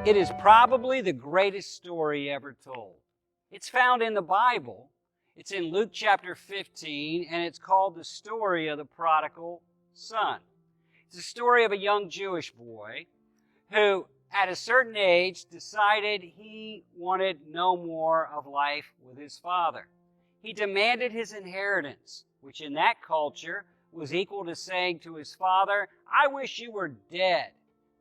It is probably the greatest story ever told. It's found in the Bible. It's in Luke chapter 15, and it's called the story of the Prodigal Son. It's a story of a young Jewish boy who, at a certain age, decided he wanted no more of life with his father. He demanded his inheritance, which in that culture was equal to saying to his father, "I wish you were dead."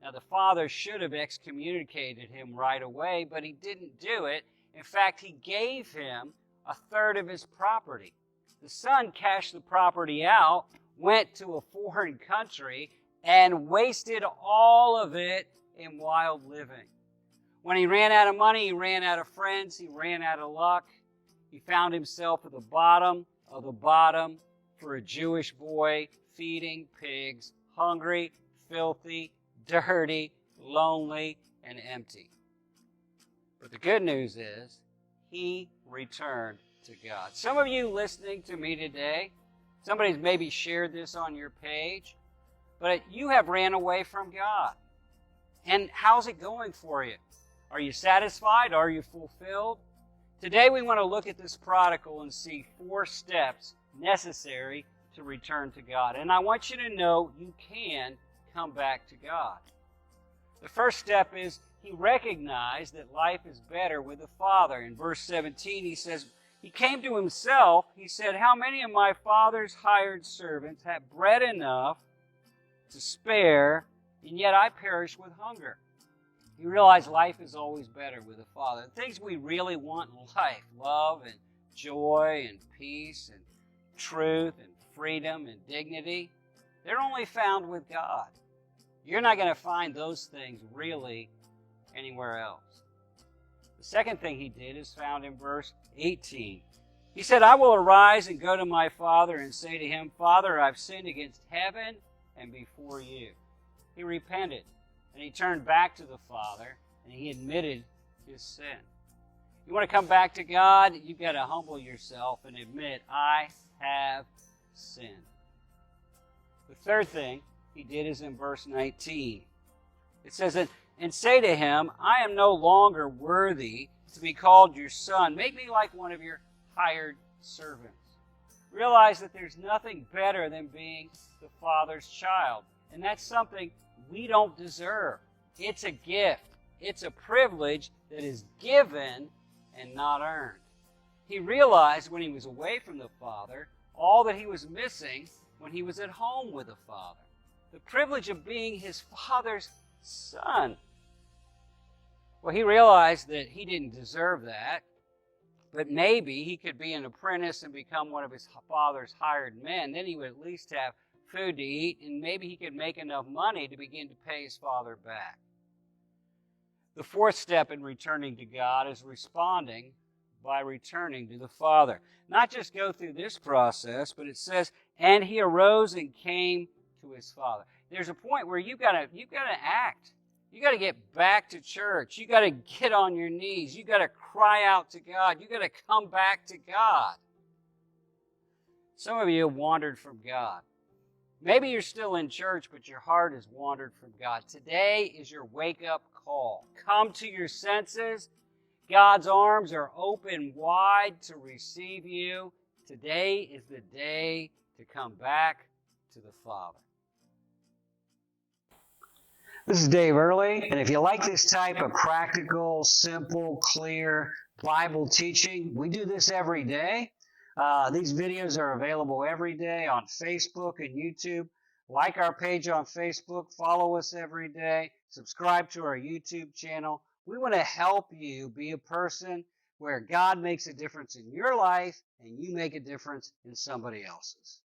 Now, the father should have excommunicated him right away, but he didn't do it. In fact, he gave him a third of his property. The son cashed the property out, went to a foreign country, and wasted all of it in wild living. When he ran out of money, he ran out of friends, he ran out of luck. He found himself at the bottom of the bottom for a Jewish boy feeding pigs, hungry, filthy, dirty, lonely, and empty. But the good news is, he returned to God. Some of you listening to me today, somebody's maybe shared this on your page, but you have ran away from God. And how's it going for you? Are you satisfied? Are you fulfilled? Today we want to look at this prodigal and see 4 steps necessary to return to God. And I want you to know you can come back to God. The first step is he recognized that life is better with the Father. In verse 17 he says, he came to himself, he said, "How many of my father's hired servants have bread enough to spare, and yet I perish with hunger?" You realize life is always better with the Father. The things we really want in life, love and joy and peace and truth and freedom and dignity, they're only found with God. You're not going to find those things really anywhere else. The second thing he did is found in verse 18. He said, "I will arise and go to my father and say to him, 'Father, I've sinned against heaven and before you.'" He repented, and he turned back to the Father, and he admitted his sin. You want to come back to God? You've got to humble yourself and admit, "I have sinned." The third thing he did is in verse 19. It says, "And say to him, I am no longer worthy to be called your son. Make me like one of your hired servants." Realize that there's nothing better than being the Father's child. And that's something we don't deserve. It's a gift. It's a privilege that is given and not earned. He realized when he was away from the Father all that he was missing when he was at home with the Father. The privilege of being his Father's son. Well, he realized that he didn't deserve that, but maybe he could be an apprentice and become one of his father's hired men. Then he would at least have food to eat, and maybe he could make enough money to begin to pay his father back. The fourth step in returning to God is responding by returning to the Father. Not just go through this process, but it says, "And he arose and came to his father." There's a point where you've got to act. You got to get back to church. You got to get on your knees. You got to cry out to God. You got to come back to God. Some of you have wandered from God. Maybe you're still in church, but your heart has wandered from God. Today is your wake-up call. Come to your senses. God's arms are open wide to receive you. Today is the day to come back to the Father. This is Dave Early, and if you like this type of practical, simple, clear Bible teaching, we do this every day. These videos are available every day on Facebook and YouTube. Like our page on Facebook, follow us every day, subscribe to our YouTube channel. We want to help you be a person where God makes a difference in your life and you make a difference in somebody else's.